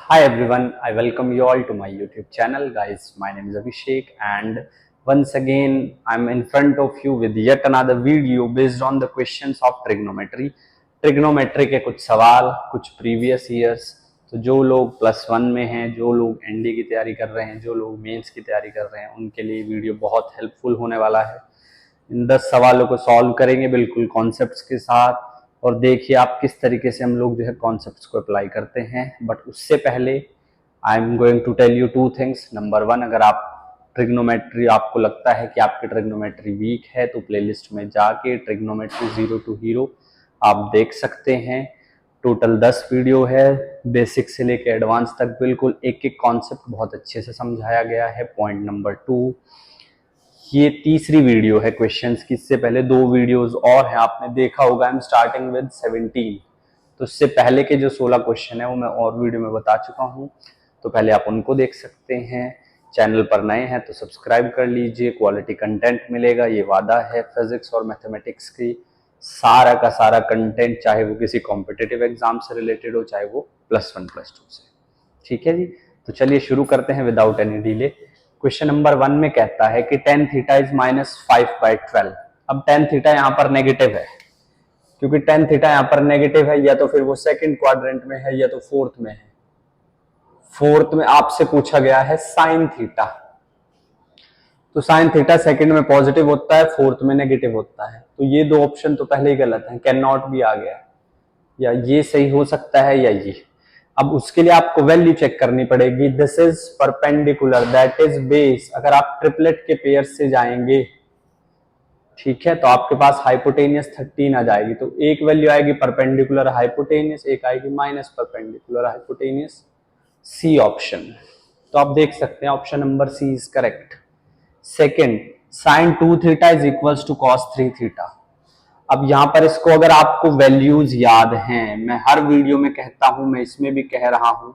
Hi everyone, I welcome you all to my YouTube channel. Guys, my name is Abhishek and once again I'm in front of you with yet another video based on the questions of trigonometry. Trigonometry के कुछ सवाल, कुछ previous years, तो जो लोग +1 में हैं, जो लोग एनडी की तैयारी कर रहे हैं, जो लोग मेंस की तैयारी कर रहे हैं, उनके लिए वीडियो बहुत हेल्पफुल होने वाला है। इन 10 सवालों को सॉल्व करेंगे बिल्कुल कॉन्सेप्ट्स के साथ और देखिए आप किस तरीके से हम लोग जो है कॉन्सेप्ट्स को अप्लाई करते हैं। बट उससे पहले I am going to tell you two things. Number 1, अगर आप ट्रिग्नोमेट्री आपको लगता है कि आपकी ट्रिग्नोमेट्री वीक है तो प्लेलिस्ट में जाके ट्रिग्नोमेट्री जीरो टू हीरो आप देख सकते हैं। टोटल 10 वीडियो है, बेसिक से लेके एडवांस तक बिल्कुल एक एक कॉन्सेप्ट बहुत अच्छे से समझाया गया है। पॉइंट नंबर 2, ये तीसरी वीडियो है क्वेश्चंस की। इससे पहले 2 वीडियोस और हैं, आपने देखा होगा। आई एम स्टार्टिंग विद 17, तो इससे पहले के जो 16 क्वेश्चन है वो मैं और वीडियो में बता चुका हूँ, तो पहले आप उनको देख सकते हैं। चैनल पर नए हैं तो सब्सक्राइब कर लीजिए, क्वालिटी कंटेंट मिलेगा, ये वादा है। फिजिक्स और मैथमेटिक्स की सारा का सारा कंटेंट, चाहे वो किसी कॉम्पिटिटिव एग्जाम से रिलेटेड हो, चाहे वो +1 +2 से। ठीक है जी, तो चलिए शुरू करते हैं without any delay. Question number 1 में कहता है कि tan थीटा इज -5/12। अब tan थीटा यहाँ पर नेगेटिव है, क्योंकि tan थीटा यहाँ पर नेगेटिव है, या तो फिर वो सेकंड क्वाड्रेंट में है या तो फोर्थ में है। फोर्थ में आपसे पूछा गया है sin थीटा, तो sin थीटा सेकंड में पॉजिटिव होता है, फोर्थ में नेगेटिव होता है। तो ये 2 ऑप्शन तो पहले ही गलत है, कैन नॉट भी आ गया, या ये सही हो सकता है या ये। अब उसके लिए आपको वैल्यू चेक करनी पड़ेगी। This is perpendicular, that is base. अगर आप ट्रिपलेट के पेयर से जाएंगे, ठीक है, तो आपके पास हाइपोटेनियस 13 आ जाएगी। तो एक वैल्यू आएगी परपेंडिकुलर हाइपोटेनियस, एक आएगी minus perpendicular hypotenuse. C option, तो आप देख सकते हैं option number C is correct. Second, sine 2 theta is equals to cos 3 theta. अब यहां पर इसको अगर आपको वैल्यूज याद हैं, मैं हर वीडियो में कहता हूं, मैं इसमें भी कह रहा हूं,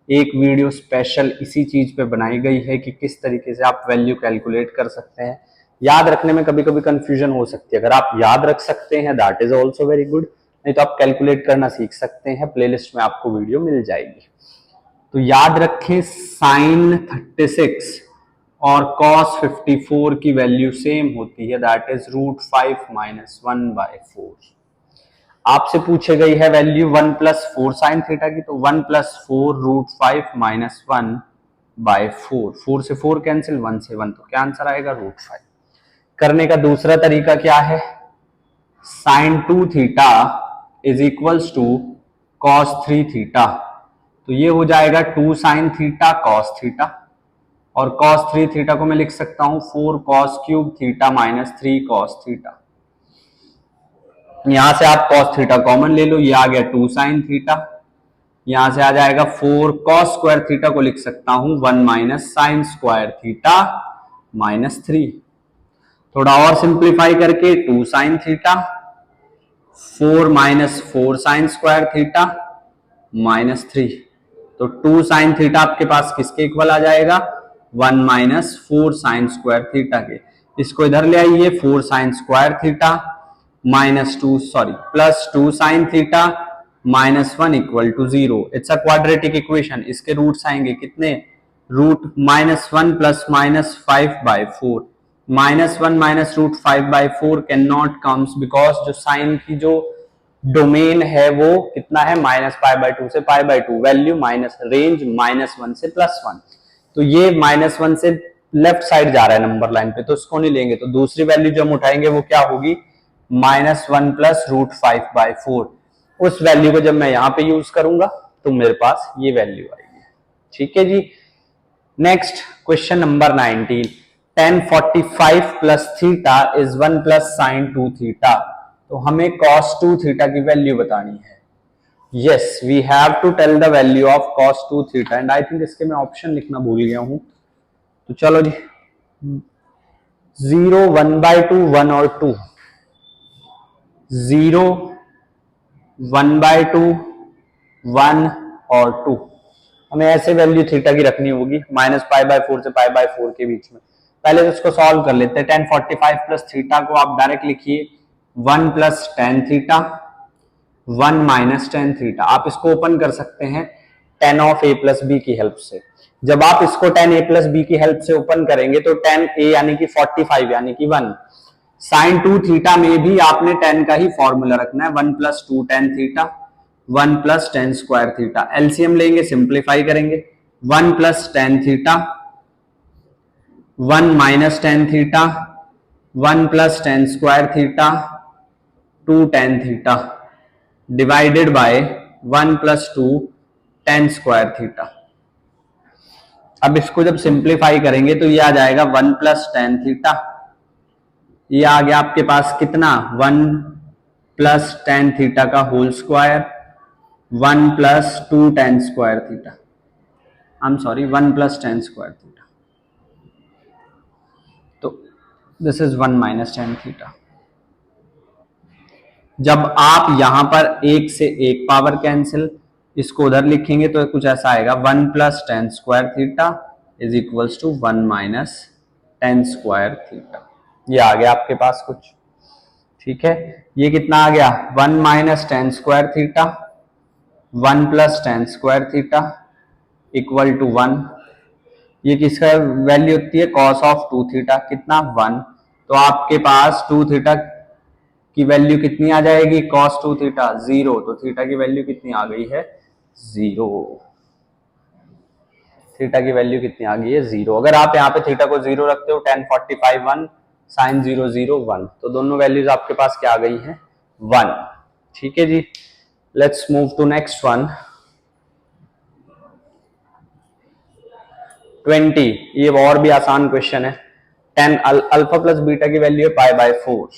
एक वीडियो स्पेशल इसी चीज पे बनाई गई है कि किस तरीके से आप वैल्यू कैलकुलेट कर सकते हैं। याद रखने में कभी कभी कंफ्यूजन हो सकती है, अगर आप याद रख सकते हैं that is also very good, नहीं तो आप कैलकुलेट करना सीख सकते हैं। प्लेलिस्ट में आपको वीडियो मिल जाएगी। तो याद रखें, साइन 36 और cos 54 की वैल्यू सेम होती है, दैट इज √5 - 1/4। आपसे पूछे गई है वैल्यू 1 + 4 साइन थीटा की, तो 1 + 4 √5 - 1/4। 4 से 4 कैंसिल, 1 से 1, तो क्या आंसर आएगा √5। करने का दूसरा तरीका क्या है, sine 2 theta is equals to cos 3 theta, तो ये हो जाएगा 2 sin थीटा cos थीटा, और cos 3 थीटा को मैं लिख सकता हूं 4 cos³ थीटा - 3 cos थीटा। यहां से आप cos थीटा कॉमन ले लो, ये आ गया 2 sin थीटा। यहां से आ जाएगा 4 cos² थीटा को लिख सकता हूं 1 - sin² थीटा -3। थोड़ा और सिंप्लीफाई करके 2 sin थीटा, 4 - 4 sin² थीटा -3, तो 2 sin थीटा आपके पास किसके इक्वल आ जाएगा, 1 - 4 sin² थीटा के। इसको इधर ले आइए, 4 sin² theta +2 sin theta -1 = 0। It's a quadratic equation. इसके रूट्स आएंगे कितने, √-1 ± 5/4। -1 - √5/4 कैन नॉट कम्स, बिकॉज जो साइन की जो डोमेन है वो कितना है, -π/2 से π/2, वैल्यू माइनस, रेंज -1 से +1। तो ये -1 से लेफ्ट साइड जा रहा है नंबर लाइन पे, तो इसको नहीं लेंगे। तो दूसरी वैल्यू जो हम उठाएंगे वो क्या होगी, -1 + √5/4। उस वैल्यू को जब मैं यहां पे यूज करूंगा तो मेरे पास ये वैल्यू आएगी। ठीक है जी। Next question number 19, tan 45 + theta is 1 + sin 2 theta. तो हमें cos 2 थीटा की वैल्यू बतानी है। Yes, we have to tell the value of cos 2 theta, and I think इसके मैं ऑप्शन लिखना भूल गया हूं, तो चलो जी, 0, 1/2, 1 और 2, 0, 1/2, 1 और 2। हमें ऐसे वैल्यू थीटा की रखनी होगी, -π/4 से π/4 के बीच में। पहले तो इसको सॉल्व कर लेते हैं। tan 45 + थीटा को आप डायरेक्ट लिखिए 1 + tan थीटा, 1 - tan थीटा। आप इसको ओपन कर सकते हैं, tan of a plus b की हेल्प से। जब आप इसको tan a प्लस बी की हेल्प से ओपन करेंगे तो tan a यानी कि 45 यानी कि 1। साइन 2 थीटा में भी आपने tan का ही फॉर्मूला रखना है, 1 plus 2 tan theta, 1 plus tan square theta. LCM लेंगे, सिंप्लीफाई करेंगे, 1 plus tan theta, 1 minus tan theta, 1 plus tan square theta, 2 tan theta divided by 1 plus 2 tan square theta. अब इसको जब सिंप्लीफाई करेंगे तो ये आ जाएगा 1 प्लस tan थीटा, ये आ गया आपके पास कितना 1 प्लस tan थीटा का whole square, 1 plus 2 tan square theta, I am sorry 1 plus tan square theta. तो this is 1 minus tan theta. जब आप यहां पर एक से एक पावर कैंसिल, इसको उधर लिखेंगे तो कुछ ऐसा आएगा 1 plus tan square theta is equals to 1 minus tan square theta. ये आ गया आपके पास कुछ, ठीक है। ये कितना आ गया 1 minus tan square theta, 1 plus tan square theta equal to 1। ये किसका वैल्यू होती है cos ऑफ 2 थीटा, कितना 1। तो आपके पास 2 थीटा की वैल्यू कितनी आ जाएगी cos 2 थीटा 0, तो थीटा की वैल्यू कितनी आ गई है 0। थीटा की वैल्यू कितनी आ गई है 0। अगर आप यहाँ पे थीटा को 0 रखते हो tan 45 1 sin 0 0 1, तो दोनों वैल्यूज आपके पास क्या आ गई है 1। ठीक है जी, let's move to next one 20। ये और भी आसान क्वेश्चन है। tan अल्फा प्लस बीटा की वैल्यू है pi by 4,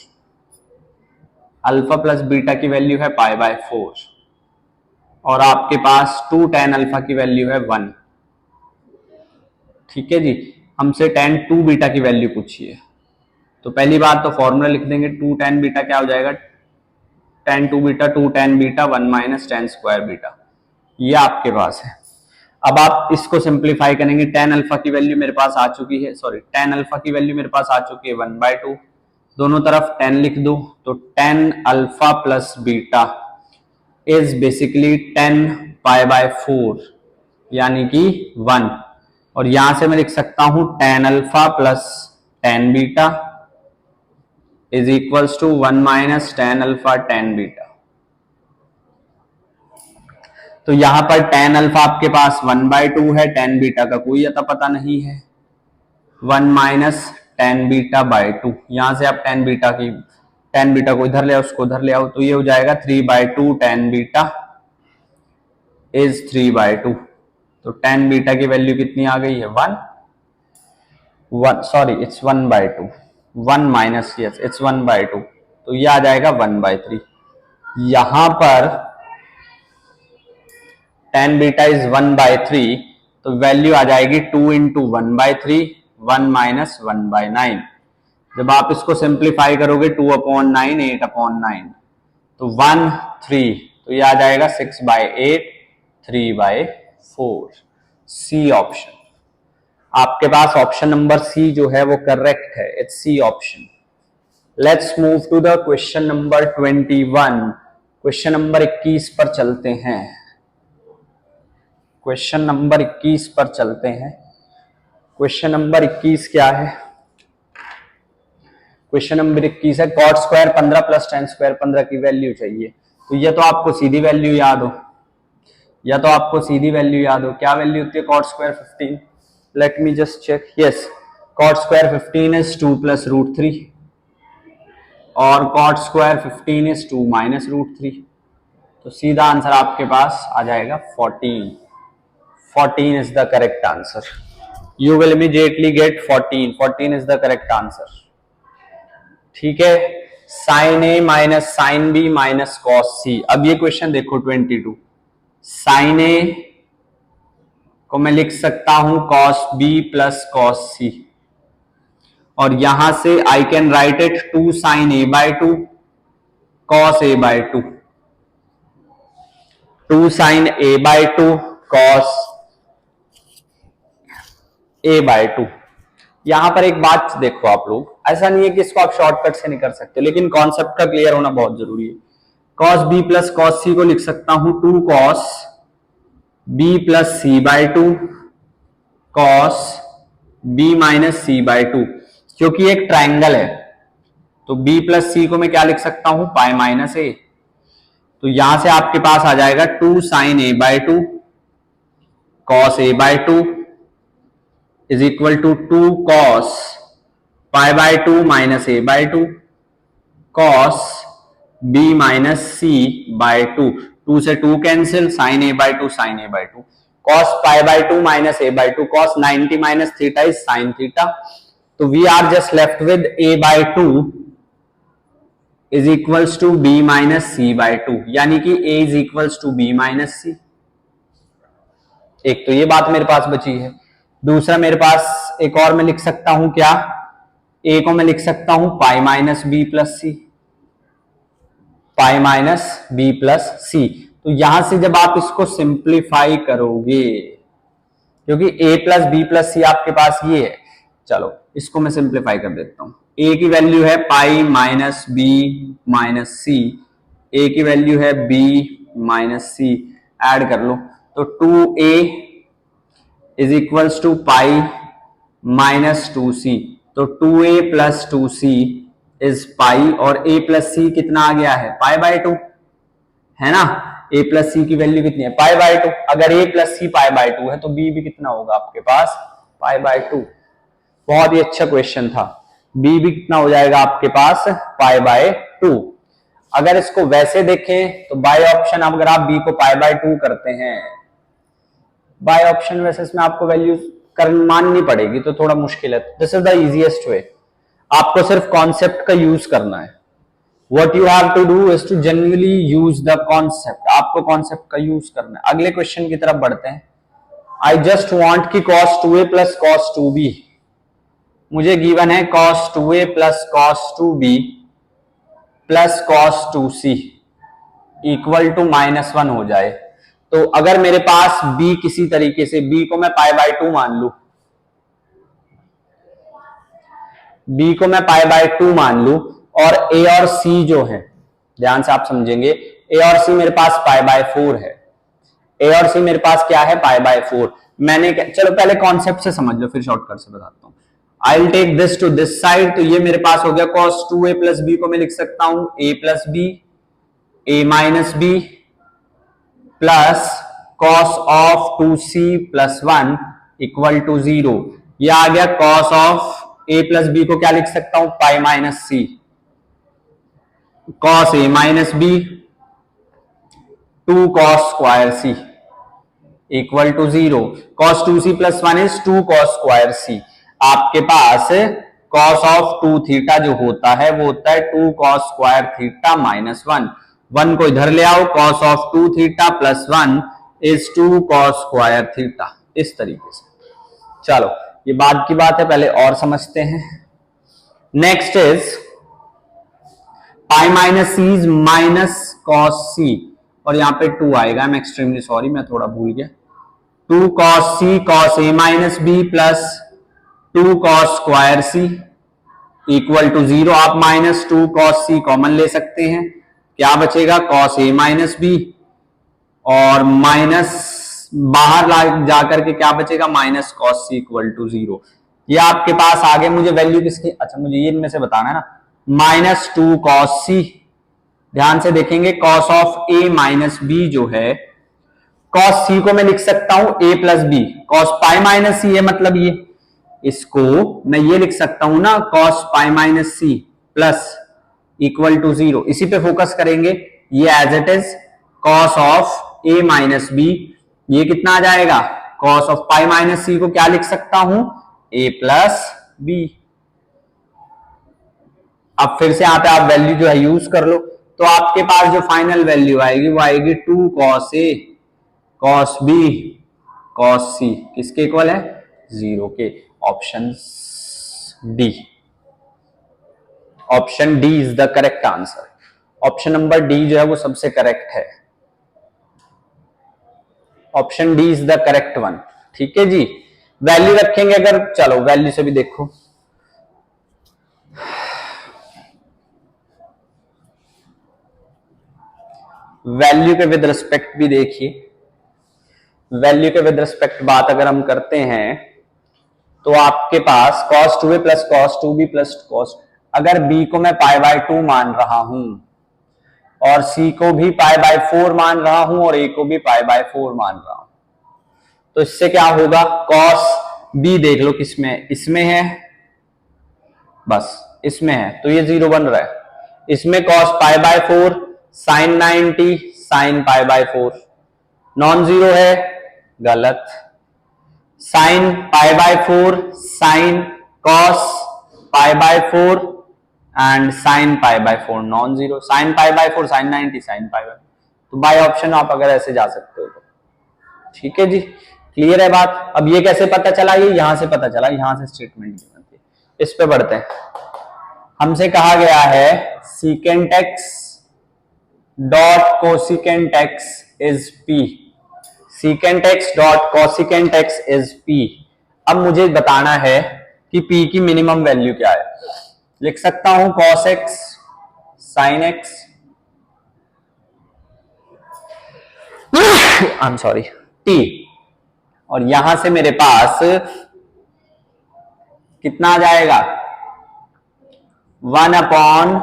alpha plus beta की वैल्यू है पाई बाय 4 और आपके पास 2 tan अल्फा की वैल्यू है 1। ठीक है जी, हमसे tan 2 बीटा की वैल्यू पूछी है। तो पहली बात तो फॉर्मूला लिख देंगे, 2 tan बीटा क्या हो जाएगा tan 2 beta 2 tan beta 1 minus tan square beta, ये आपके पास है। अब आप इसको सिंप्लीफाई करेंगे, tan अल्फा की वैल्यू मेरे पास आ चुकी है, सॉरी tan अल्फा की वैल्यू मेरे पास आ चुकी है 1/2, दोनों तरफ tan लिख दो, तो tan alpha plus beta is basically 10 pi by 4 यानी कि 1। और यहां से मैं लिख सकता हूं tan alpha plus tan beta is equals to 1 minus tan alpha tan beta. तो यहां पर tan अल्फा आपके पास 1/2 है, tan बीटा का कोई अता पता नहीं है, 1 माइनस tan बीटा बाय 2। यहां से आप tan बीटा को इधर ले आओ, उसको उधर ले आओ, तो ये हो जाएगा 3/2 tan बीटा इज 3/2। तो tan बीटा की वैल्यू कितनी आ गई है 1 sorry it's 1/2, 1 minus yes it's 1/2, तो ये आ जाएगा 1/3। यहां पर tan बीटा इज 1/3, तो वैल्यू आ जाएगी 2 इंटू 1/3, 1 माइनस 1/9। जब आप इसको सिंप्लीफाई करोगे 2/9 8/9, तो 1 3, तो ये आ जाएगा 6/8 3/4। सी ऑप्शन आपके पास, ऑप्शन नंबर सी जो है वो करेक्ट है, it's C option. Let's move to the question number 21। Question number 21 पर चलते हैं, क्वेश्चन नंबर 21 पर चलते हैं। क्वेश्चन नंबर 21 क्या है, क्वेश्चन नंबर 21 है cot square 15 plus tan square 15 की वैल्यू चाहिए। तो ये तो आपको सीधी वैल्यू याद हो, या तो आपको सीधी वैल्यू याद हो, क्या वैल्यू होती है cot square 15, let me just check, yes cot square 15 is 2 plus root 3 और cot square 15 is 2 minus root 3। तो सीधा आंसर आपके पास आ जाएगा 14। 14 is the correct answer. You will immediately get 14. 14 is the correct answer. ठीक है, sin A minus sin B minus cos C। अब ये क्वेश्चन देखो 22, sin A को मैं लिख सकता हूं cos B plus cos C, और यहां से I can write it 2 sin A/2 cos A/2, 2 sin A/2 cos A/2। यहां पर एक बात देखो आप लोग, ऐसा नहीं है कि इसको आप शॉर्टकट से नहीं कर सकते, लेकिन कॉन्सेप्ट का क्लियर होना बहुत जरूरी है। cos B plus cos C को लिख सकता हूं 2 cos b plus c by two cos b minus c by two, क्योंकि एक ट्राइंगल है तो b प्लस सी को मैं क्या लिख सकता हूं, पाई माइनस ए। तो यहां से आपके पास आ जाएगा 2 sine a by two cos a by two is equal to 2 cos pi by two minus a by two cos b minus c by two. 2 से 2 cancel, sine a by two sine a by two cos pi by two minus a by two cos 90 minus theta is sine theta. तो we are just left with a by two is equals to b minus c by two, यानी कि a is equals to b minus c. एक तो ये बात मेरे पास बची है। दूसरा मेरे पास एक और मैं लिख सकता हूं क्या, a को मैं लिख सकता हूं pi minus b plus c, पाई माइनस बी प्लस सी। तो यहां से जब आप इसको सिंप्लीफाई करोगे, क्योंकि a प्लस बी प्लस सी आपके पास ये है, चलो इसको मैं सिंप्लीफाई कर देता हूं। a की वैल्यू है pi minus b minus c, a की वैल्यू है b माइनस सी, ऐड कर लो तो 2a is equals to pi minus 2c। तो 2a plus 2c is pi, और a प्लस सी कितना आ गया है, पाई बाय टू, है ना। a प्लस सी की वैल्यू कितनी है, पाई बाय टू। अगर a plus c pi by two है तो b भी कितना होगा आपके पास, पाई बाय टू। बहुत ही अच्छा क्वेश्चन था। b भी कितना हो जाएगा आपके पास, पाई बाय टू। अगर इसको वैसे देखें तो बाय ऑप्शन अगर आप b को पाई बाय टू करते हैं, बाय ऑप्शन वैसे इसमें आपको वैल्यू माननी पड़ेगी तो थोड़ा मुश्किल है। This is the easiest way, आपको सिर्फ कॉन्सेप्ट का यूज करना है। What you have to do is to genuinely use the concept, आपको कॉन्सेप्ट का यूज करना है। अगले क्वेश्चन की तरफ बढ़ते हैं। I just want कि cos 2a plus cos 2b, मुझे गिवन है cos 2a plus cos 2b plus cos 2c equal to -1 हो जाए। तो अगर मेरे पास b किसी तरीके से, b को मैं पाई बाय टू मान लू, b को मैं पाई बाय टू मान लू, और a और c जो है, ध्यान से आप समझेंगे, a और c मेरे पास पाई बाय 4 है, a और c मेरे पास क्या है, पाई बाय 4। मैंने चलो पहले कॉन्सेप्ट से समझ लो फिर शॉर्टकट से बताता हूं। I will take this to this side, तो ये मेरे पास हो गया cos 2a प्लस बी को मैं लिख सकता हूं a plus b, a minus b plus cos of 2c plus 1 equal to 0। ये आ गया cos of a plus b को क्या लिख सकता हूं, pi minus c, cos a minus b 2 cos square c equal to 0। cos 2c plus 1 is 2 cos square c. आपके पास cos ऑफ 2 थीटा जो होता है वो होता है 2 cos स्क्वायर थीटा माइनस 1। 1 को इधर ले आओ, cos of 2 theta plus 1 is 2 cos square theta, इस तरीके से। चलो ये बाद की बात है, पहले और समझते हैं। Next is pi minus c is minus cos c, और यहां पे 2 आएगा, आई एम एक्सट्रीमली सॉरी, मैं थोड़ा भूल गया। 2 cos c cos a minus b plus 2 cos square c equal to 0। आप माइनस 2 cos c कॉमन ले सकते हैं, क्या बचेगा, cos a माइनस बी, और माइनस बाहर जाकर के क्या बचेगा, minus cos c equal to 0। ये आपके पास आगे मुझे वैल्यू किसकी, अच्छा मुझे ये इनमें से बताना है ना, माइनस 2 cos c। ध्यान से देखेंगे cos of a minus b जो है, cos c को मैं लिख सकता हूं a plus b, cos pi minus c है, मतलब ये इसको मैं ये लिख सकता हूं ना, cos pi minus c plus equal to 0। इसी पे फोकस करेंगे, ये as it is cos of a minus b, ये कितना आ जाएगा, cos of pi minus c को क्या लिख सकता हूं, a प्लस बी। अब फिर से यहां पे आप वैल्यू जो है यूज कर लो, तो आपके पास जो फाइनल वैल्यू आएगी वो आएगी 2 cos a cos b cos c, किसके इक्वल है, 0 के। Option D, option D is the correct answer. Option number D जो है वो सबसे करेक्ट है, option D is the correct one. ठीक है जी, वैल्यू रखेंगे अगर, चलो वैल्यू से भी देखो, वैल्यू के विद रिस्पेक्ट भी देखिए, वैल्यू के विद रिस्पेक्ट बात अगर हम करते हैं तो आपके पास cos 2a plus cos 2b plus cos, अगर b को मैं पाई बाय 2 मान रहा हूं और c को भी पाई बाय 4 मान रहा हूं और a को भी पाई बाय 4 मान रहा हूं, तो इससे क्या होगा, cos b देख लो किसमें, इसमें है, बस इसमें है तो ये 0 बन रहा है। इसमें cos pi by 4 sin 90 sin pi by 4 non zero है, गलत। Sine pi by 4 sine cos pi by 4 and sine pi by 4 non zero, sine pi by 4 sine 90 sine pi by, तो बाय ऑप्शन आप अगर ऐसे जा सकते हो तो ठीक है जी, क्लियर है बात। अब ये कैसे पता चला, ये यहां से पता चला, यहां से स्टेटमेंट बनती है। इस पे बढ़ते हैं। हमसे कहा गया है secant x dot cosecant x is P, secant x dot cosecant x is P. अब मुझे बताना है कि पी की मिनिमम वैल्यू क्या है। लिख सकता हूं cos x sin x, I am sorry, t, और यहां से मेरे पास कितना आ जाएगा, 1 upon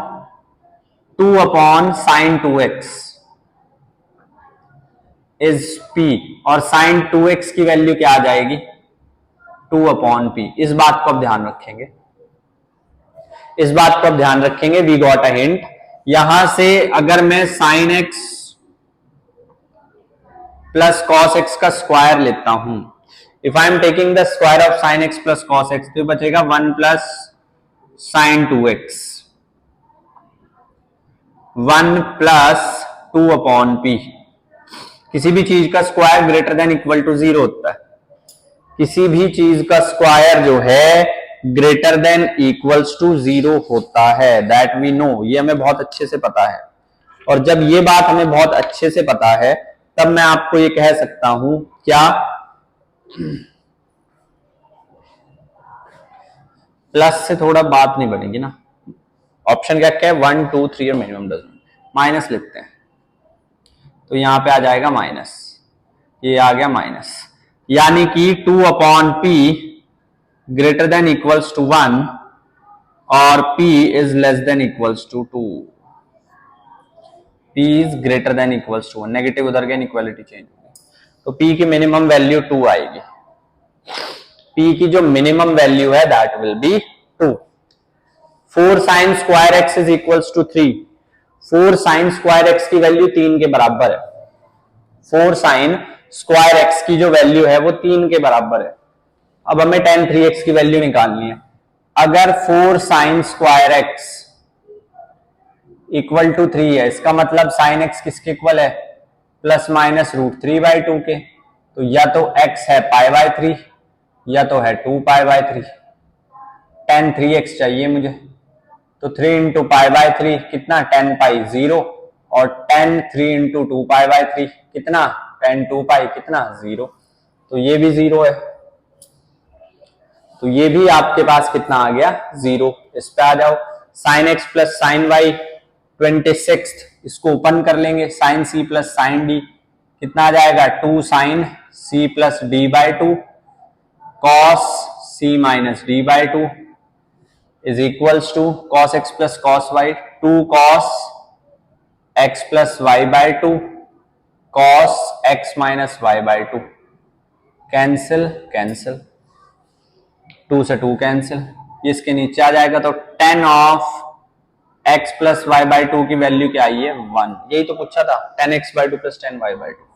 2 upon sine 2x is p, और साइन 2x की वैल्यू क्या आ जाएगी, 2 अपॉन p। इस बात को अब ध्यान रखेंगे, इस बात को अब ध्यान रखेंगे, वी गॉट अ हिंट। यहां से अगर मैं sine x plus cos x का स्क्वायर लेता हूं, if I am taking the square of sine x plus cos x, तो बचेगा 1 plus sine 2x, 1 plus 2 upon p। किसी भी चीज का square greater than equal to 0 होता है, किसी भी चीज का स्क्वायर जो है ग्रेटर देन इक्वल्स टू 0 होता है, दैट वी नो, ये हमें बहुत अच्छे से पता है। और जब ये बात हमें बहुत अच्छे से पता है तब मैं आपको ये कह सकता हूं क्या, प्लस से थोड़ा बात नहीं बनेगी ना, ऑप्शन क्या क्या है, 1 2 3 और मिनिमम डजंट, माइनस लिखते हैं तो यहां पे आ जाएगा माइनस, ये आ गया माइनस, यानी कि 2 upon p greater than equals to 1 और p इज less than equals to 2, p इज greater than equals to 1, negative उधर गया, इक्वालिटी चेंज होगी, तो p की मिनिमम वैल्यू 2 आएगी। p की जो मिनिमम वैल्यू है that will be 2। 4 sine square x is equals to 3, 4 sine square x की वैल्यू 3 के बराबर है, 4 साइन स्क्वायर एक्स की जो वैल्यू है वो 3 के बराबर है। अब हमें tan 3x की वैल्यू निकालनी है। अगर 4 sine square x equal to 3 है, इसका मतलब साइन x किसके इक्वल है, प्लस माइनस रूट 3 बाई 2 के, तो या तो x है पाई बाय 3 या तो है 2 पाई बाय 3, tan 3x चाहिए मुझे, तो 3 इंटू पाई बाय 3 कितना, tan पाई 0, और tan 3 इंटू 2 पाई बाय 3 कितना, tan 2 पाई कितना 0, तो ये भी 0 है, तो ये भी आपके पास कितना आ गया 0। इस पे आ जाओ, sine x plus sine y 26, इसको ओपन कर लेंगे, sine c plus sine d कितना आ जाएगा, 2 sine c plus d by 2 cos c minus d by 2 is equals to cos x plus cos y, 2 cos x plus y by 2 cos x minus y by 2, cancel cancel, 2 से 2 cancel, इसके नीचे आ जाएगा, तो tan of x plus y by 2 की value क्या आई है 1, यही तो पूछा था, tan x by 2 plus tan y by 2।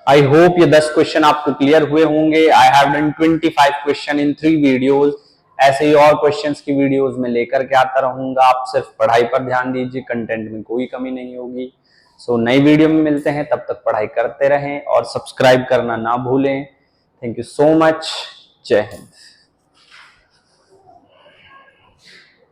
I hope ये 10 क्वेश्चन आपको क्लियर हुए होंगे। I have done 25 question in 3 videos, ऐसे ही और क्वेश्चंस की वीडियोस में लेकर के आता रहूंगा। आप सिर्फ पढ़ाई पर ध्यान दीजिए, कंटेंट में कोई कमी नहीं होगी। सो नई वीडियो में मिलते हैं, तब तक पढ़ाई करते रहें और सब्सक्राइब करना ना भूलें। थैंक यू सो मच, जय हिंद।